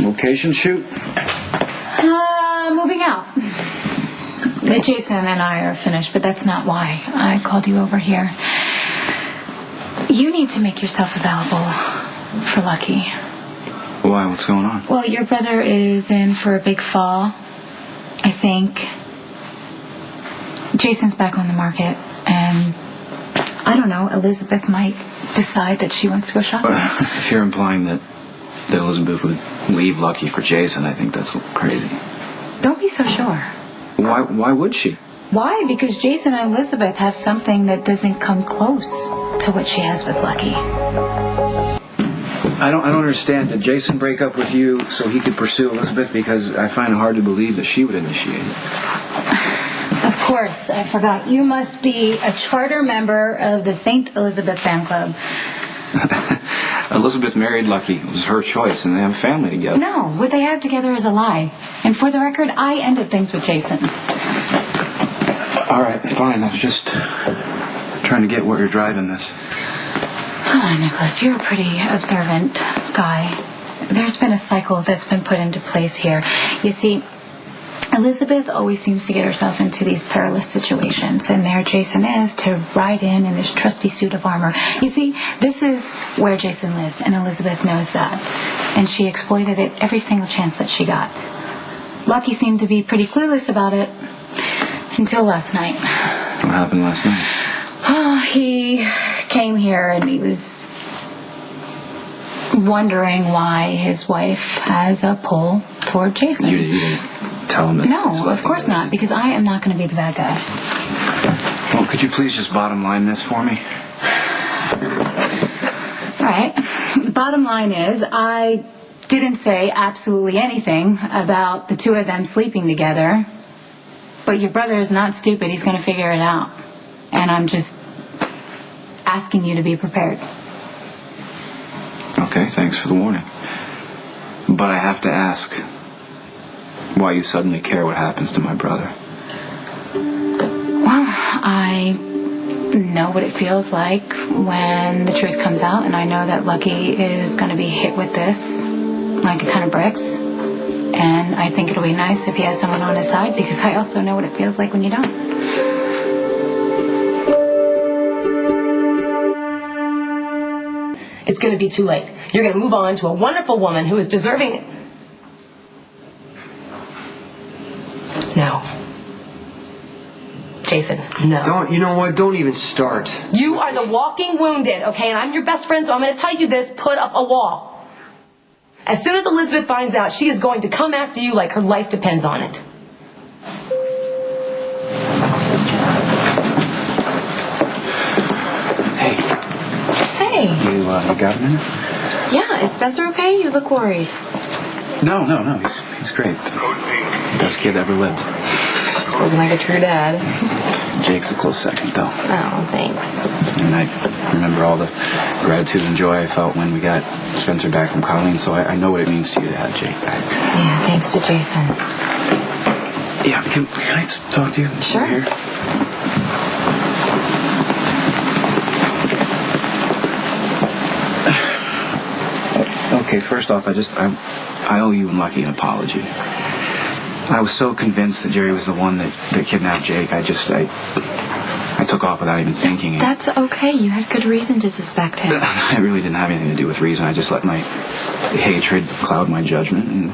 Location shoot? Moving out. Jason and I are finished, but that's not why I called you over here. You need to make yourself available for Lucky. Why? What's going on? Well, your brother is in for a big fall, I think. Jason's back on the market, and I don't know, Elizabeth might decide that she wants to go shopping. If you're implying that Elizabeth would leave Lucky for Jason, I think that's crazy. Don't be so sure. Why would she? Why? Because Jason and Elizabeth have something that doesn't come close to what she has with Lucky. I don't understand. Did Jason break up with you so he could pursue Elizabeth? Because I find it hard to believe that she would initiate it. Of course, I forgot. You must be a charter member of the St. Elizabeth fan club. Elizabeth married Lucky. It was her choice, and they have a family together. No, what they have together is a lie. And for the record, I ended things with Jason. All right, fine. I was just trying to get where you're driving this. Come on, Nikolas. You're a pretty observant guy. There's been a cycle that's been put into place here. You see, Elizabeth always seems to get herself into these perilous situations, and there Jason is to ride in his trusty suit of armor. You see, this is where Jason lives, and Elizabeth knows that. And she exploited it every single chance that she got. Lucky seemed to be pretty clueless about it until last night. What happened last night? Oh, he came here and he was wondering why his wife has a pull toward Jason. You didn't tell him that? No, of course not, because I am not going to be the bad guy. Well, could you please just bottom line this for me? All right. The bottom line is I didn't say absolutely anything about the two of them sleeping together, but your brother is not stupid. He's going to figure it out. And I'm just asking you to be prepared. Okay, thanks for the warning. But I have to ask why you suddenly care what happens to my brother. Well, I know what it feels like when the truth comes out, and I know that Lucky is going to be hit with this like a ton of bricks. And I think it'll be nice if he has someone on his side, because I also know what it feels like when you don't. It's going to be too late. You're going to move on to a wonderful woman who is deserving... No. Jason, no. You know what? Don't even start. You are the walking wounded, okay? And I'm your best friend, so I'm going to tell you this. Put up a wall. As soon as Elizabeth finds out, she is going to come after you like her life depends on it. Hey. Hey. You got a minute? Yeah, is Spencer okay? You look worried. No. He's great. Best kid ever lived. Spoken like a true dad. Jake's a close second, though. Oh, thanks. And I remember all the gratitude and joy I felt when we got Spencer back from Colleen, so I know what it means to you to have Jake back. Yeah, thanks to Jason. Yeah, can I talk to you? Sure. Here? Okay, first off, I owe you and Lucky an apology. I was so convinced that Jerry was the one that kidnapped Jake. I took off without even thinking. That's okay. You had good reason to suspect him. I really didn't have anything to do with reason. I just let my hatred cloud my judgment, and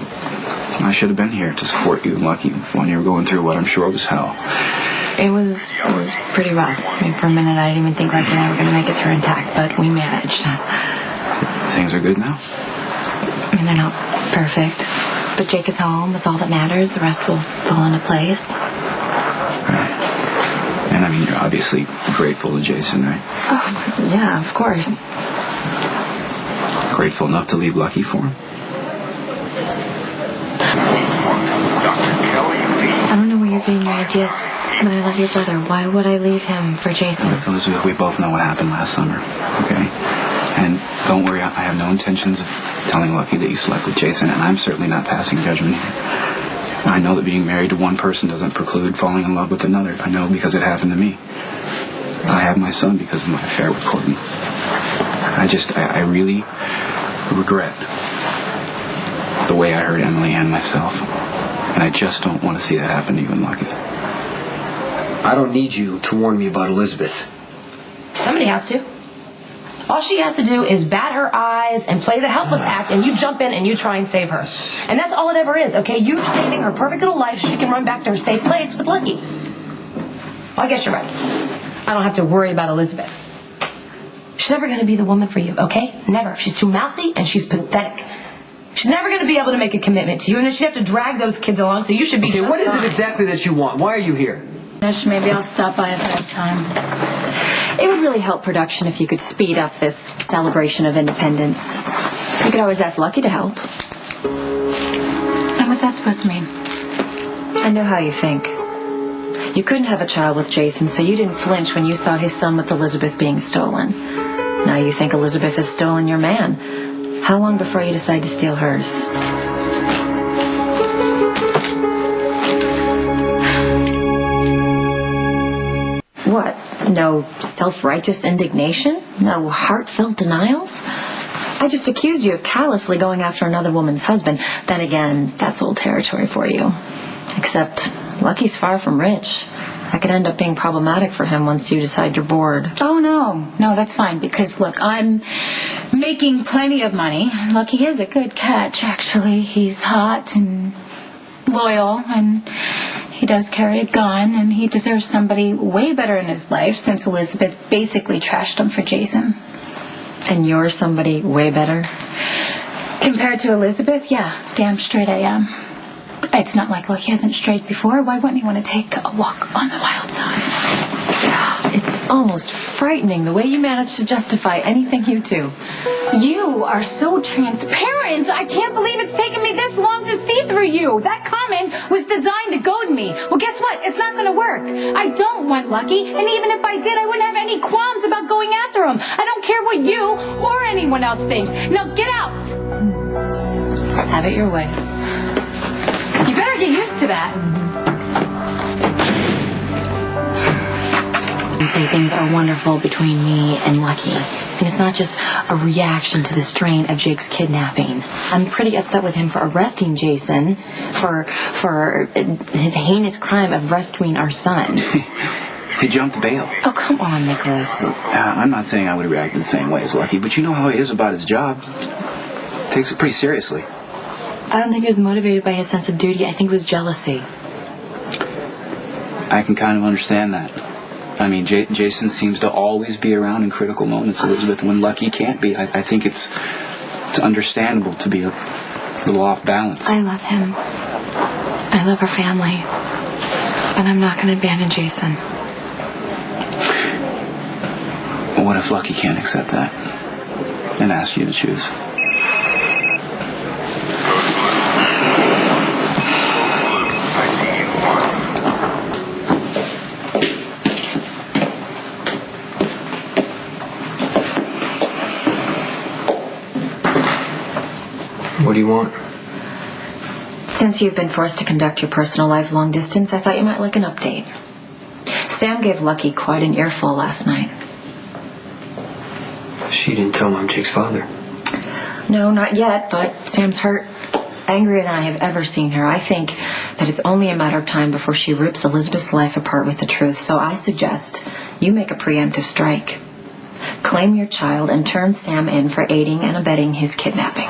I should have been here to support you and Lucky when you were going through what I'm sure was hell. It was pretty rough. I mean, for a minute, I didn't even think Lucky and I were going to make it through intact, but we managed. Things are good now? I mean, they're not perfect, but Jake is home. That's all that matters. The rest will fall into place. Right. And I mean, you're obviously grateful to Jason, right? Oh, yeah, of course. Grateful enough to leave Lucky for him? I don't know where you're getting your ideas, but I love your brother. Why would I leave him for Jason? Elizabeth, we both know what happened last summer, okay? And don't worry, I have no intentions of telling Lucky that you slept with Jason, and I'm certainly not passing judgment here. I know that being married to one person doesn't preclude falling in love with another. I know because it happened to me. I have my son because of my affair with Courtney. I really regret the way I hurt Emily and myself. And I just don't want to see that happen to you and Lucky. I don't need you to warn me about Elizabeth. Somebody has to. All she has to do is bat her eyes and play the helpless act, and you jump in and you try and save her. And that's all it ever is, okay? You're saving her perfect little life so she can run back to her safe place with Lucky. Well, I guess you're right. I don't have to worry about Elizabeth. She's never going to be the woman for you, okay? Never. She's too mousy and she's pathetic. She's never going to be able to make a commitment to you, and then she'd have to drag those kids along, so you should be Okay, what is it exactly that you want? Why are you here? Maybe I'll stop by at that time. It would really help production if you could speed up this celebration of independence. You could always ask Lucky to help. And what's that supposed to mean? I know how you think. You couldn't have a child with Jason, so you didn't flinch when you saw his son with Elizabeth being stolen. Now you think Elizabeth has stolen your man. How long before you decide to steal hers? What? No self-righteous indignation? No heartfelt denials? I just accused you of callously going after another woman's husband. Then again, that's old territory for you. Except Lucky's far from rich. That could end up being problematic for him once you decide you're bored. Oh, no, that's fine, because, look, I'm making plenty of money. Lucky is a good catch, actually. He's hot and loyal, and he does carry a gun, and he deserves somebody way better in his life since Elizabeth basically trashed him for Jason. And you're somebody way better? Compared to Elizabeth, yeah, damn straight I am. It's not like Lucky hasn't strayed before. Why wouldn't he want to take a walk on the wild side? It's almost frightening the way you manage to justify anything you do. You are so transparent. I can't believe it's taken me this long to see through you. That comment was designed to goad me. Well, guess what? It's not going to work. I don't want Lucky, and even if I did, I wouldn't have any qualms about going after him. I don't care what you or anyone else thinks. Now get out. Have it your way. You better get used to that. You say things are wonderful between me and Lucky. And it's not just a reaction to the strain of Jake's kidnapping. I'm pretty upset with him for arresting Jason for his heinous crime of rescuing our son. He jumped bail. Oh, come on, Nikolas. I'm not saying I would react the same way as Lucky, but you know how he is about his job. Takes it pretty seriously. I don't think he was motivated by his sense of duty. I think it was jealousy. I can kind of understand that. I mean, Jason seems to always be around in critical moments, Elizabeth, when Lucky can't be. I think it's understandable to be a little off balance. I love him. I love our family. But I'm not going to abandon Jason. What if Lucky can't accept that and ask you to choose? What do you want? Since you've been forced to conduct your personal life long distance, I thought you might like an update. Sam gave Lucky quite an earful last night. She didn't tell him I'm Jake's father. No, not yet, but Sam's hurt. Angrier than I have ever seen her. I think that it's only a matter of time before she rips Elizabeth's life apart with the truth. So I suggest you make a preemptive strike. Claim your child and turn Sam in for aiding and abetting his kidnapping.